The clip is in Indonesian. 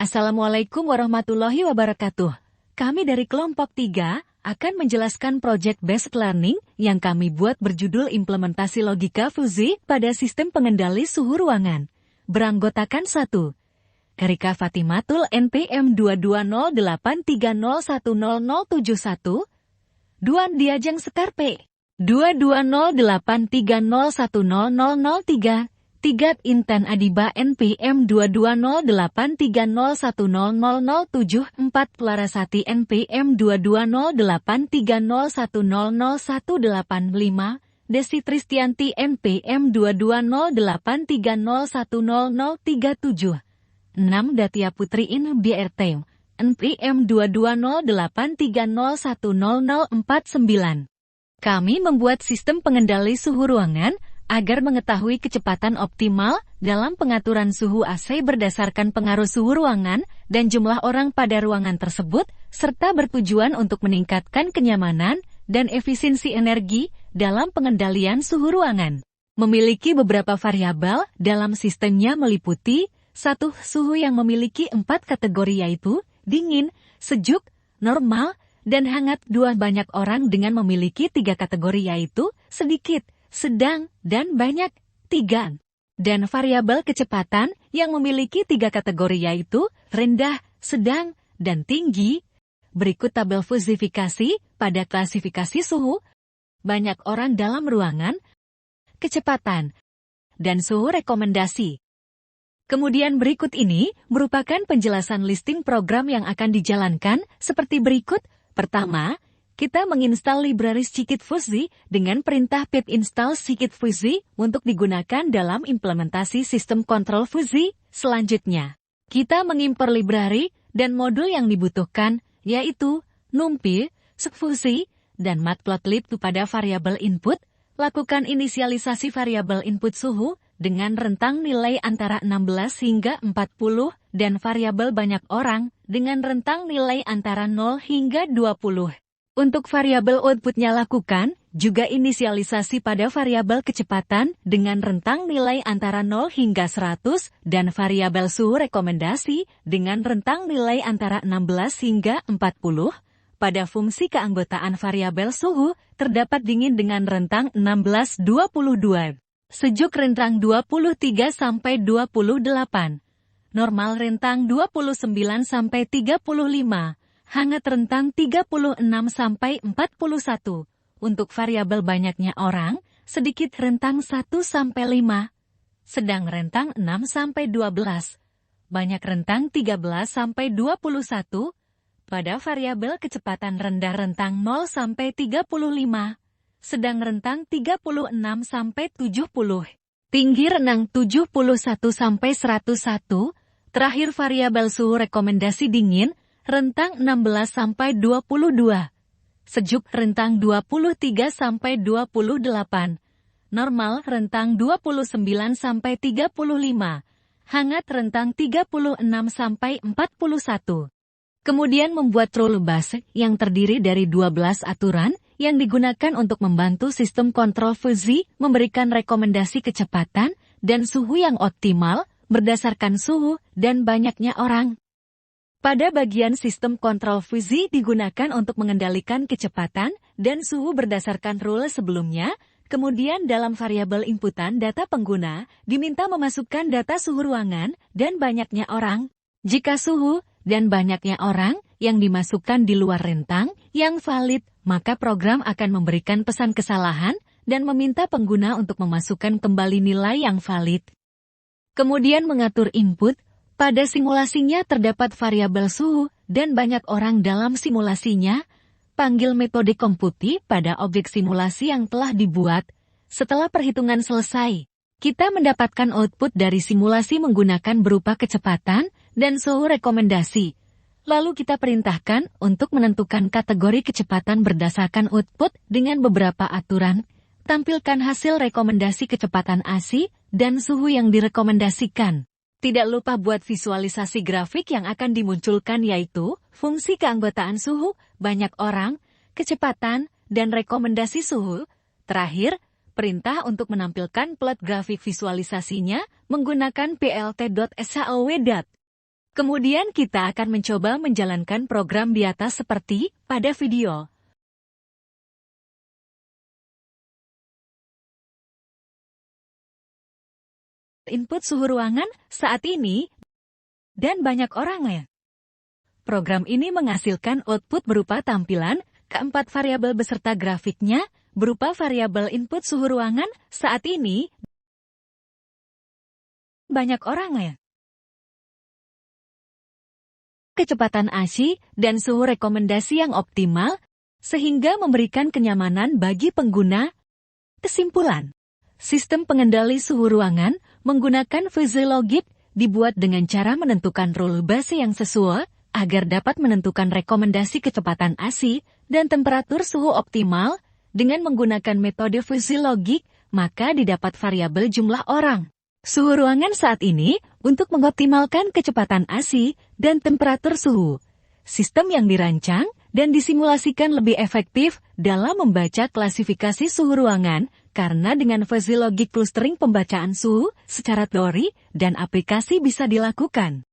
Assalamualaikum warahmatullahi wabarakatuh. Kami dari kelompok 3 akan menjelaskan Project Based Learning yang kami buat berjudul Implementasi Logika Fuzi pada Sistem Pengendali Suhu Ruangan. Beranggotakan 1. Karika Fatimatul NPM 22083010071. 2. Diajeng Sekar P. 22083010003. 3. Intan Adiba NPM 22083010007. 4. Larasati NPM 2208301000185. Desi Tristianti NPM 22083010037. 6. Datia Putri In BRT NPM 22083010049. Kami membuat sistem pengendali suhu ruangan agar mengetahui kecepatan optimal dalam pengaturan suhu AC berdasarkan pengaruh suhu ruangan dan jumlah orang pada ruangan tersebut, serta bertujuan untuk meningkatkan kenyamanan dan efisiensi energi dalam pengendalian suhu ruangan. Memiliki beberapa variabel dalam sistemnya meliputi 1. Suhu yang memiliki 4 kategori yaitu dingin, sejuk, normal, dan hangat. 2. Banyak orang dengan memiliki 3 kategori yaitu sedikit, sedang, dan banyak. 3. Dan variabel kecepatan yang memiliki 3 kategori yaitu rendah, sedang, dan tinggi. Berikut tabel fuzifikasi pada klasifikasi suhu, banyak orang dalam ruangan, kecepatan, dan suhu rekomendasi. Kemudian berikut ini merupakan penjelasan listing program yang akan dijalankan seperti berikut. Pertama, kita menginstal library Scikit Fuzi dengan perintah pip install Scikit Fuzi untuk digunakan dalam implementasi sistem kontrol Fuzi. Selanjutnya, kita mengimpor library dan modul yang dibutuhkan, yaitu NumPy, SCFuzi, dan Matplotlib pada variabel input. Lakukan inisialisasi variabel input suhu dengan rentang nilai antara 16 hingga 40 dan variabel banyak orang dengan rentang nilai antara 0 hingga 20. Untuk variabel outputnya lakukan juga inisialisasi pada variabel kecepatan dengan rentang nilai antara 0 hingga 100 dan variabel suhu rekomendasi dengan rentang nilai antara 16 hingga 40. Pada fungsi keanggotaan variabel suhu terdapat dingin dengan rentang 16-22, sejuk rentang 23 sampai 28, normal rentang 29 sampai 35. Hangat rentang 36 sampai 41. Untuk variabel banyaknya orang, sedikit rentang 1 sampai 5. Sedang rentang 6 sampai 12. Banyak rentang 13 sampai 21. Pada variabel kecepatan rendah rentang 0 sampai 35. Sedang rentang 36 sampai 70. Tinggi rentang 71 sampai 101. Terakhir variabel suhu rekomendasi dingin rentang 16 sampai 22. Sejuk rentang 23 sampai 28. Normal rentang 29 sampai 35. Hangat rentang 36 sampai 41. Kemudian membuat rule base yang terdiri dari 12 aturan yang digunakan untuk membantu sistem kontrol Fuzi memberikan rekomendasi kecepatan dan suhu yang optimal berdasarkan suhu dan banyaknya orang. Pada bagian sistem kontrol Fuzi digunakan untuk mengendalikan kecepatan dan suhu berdasarkan rule sebelumnya, kemudian dalam variabel inputan data pengguna diminta memasukkan data suhu ruangan dan banyaknya orang. Jika suhu dan banyaknya orang yang dimasukkan di luar rentang yang valid, maka program akan memberikan pesan kesalahan dan meminta pengguna untuk memasukkan kembali nilai yang valid. Kemudian mengatur input. Pada simulasinya terdapat variabel suhu dan banyak orang dalam simulasinya. Panggil metode komputi pada objek simulasi yang telah dibuat. Setelah perhitungan selesai, kita mendapatkan output dari simulasi menggunakan berupa kecepatan dan suhu rekomendasi. Lalu kita perintahkan untuk menentukan kategori kecepatan berdasarkan output dengan beberapa aturan. Tampilkan hasil rekomendasi kecepatan AC dan suhu yang direkomendasikan. Tidak lupa buat visualisasi grafik yang akan dimunculkan yaitu fungsi keanggotaan suhu, banyak orang, kecepatan, dan rekomendasi suhu. Terakhir, perintah untuk menampilkan plot grafik visualisasinya menggunakan plt.saw. Kemudian kita akan mencoba menjalankan program di atas seperti pada video. Input suhu ruangan saat ini, dan banyak orangnya. Program ini menghasilkan output berupa tampilan keempat variabel beserta grafiknya, berupa variabel input suhu ruangan saat ini, banyak orangnya. Kecepatan AC dan suhu rekomendasi yang optimal, sehingga memberikan kenyamanan bagi pengguna. Kesimpulan, sistem pengendali suhu ruangan menggunakan VisiLogic dibuat dengan cara menentukan rule base yang sesuai agar dapat menentukan rekomendasi kecepatan AC dan temperatur suhu optimal. Dengan menggunakan metode VisiLogic, maka didapat variabel jumlah orang, suhu ruangan saat ini untuk mengoptimalkan kecepatan AC dan temperatur suhu. Sistem yang dirancang dan disimulasikan lebih efektif dalam membaca klasifikasi suhu ruangan karena dengan VisiLogic clustering pembacaan suhu secara teori dan aplikasi bisa dilakukan.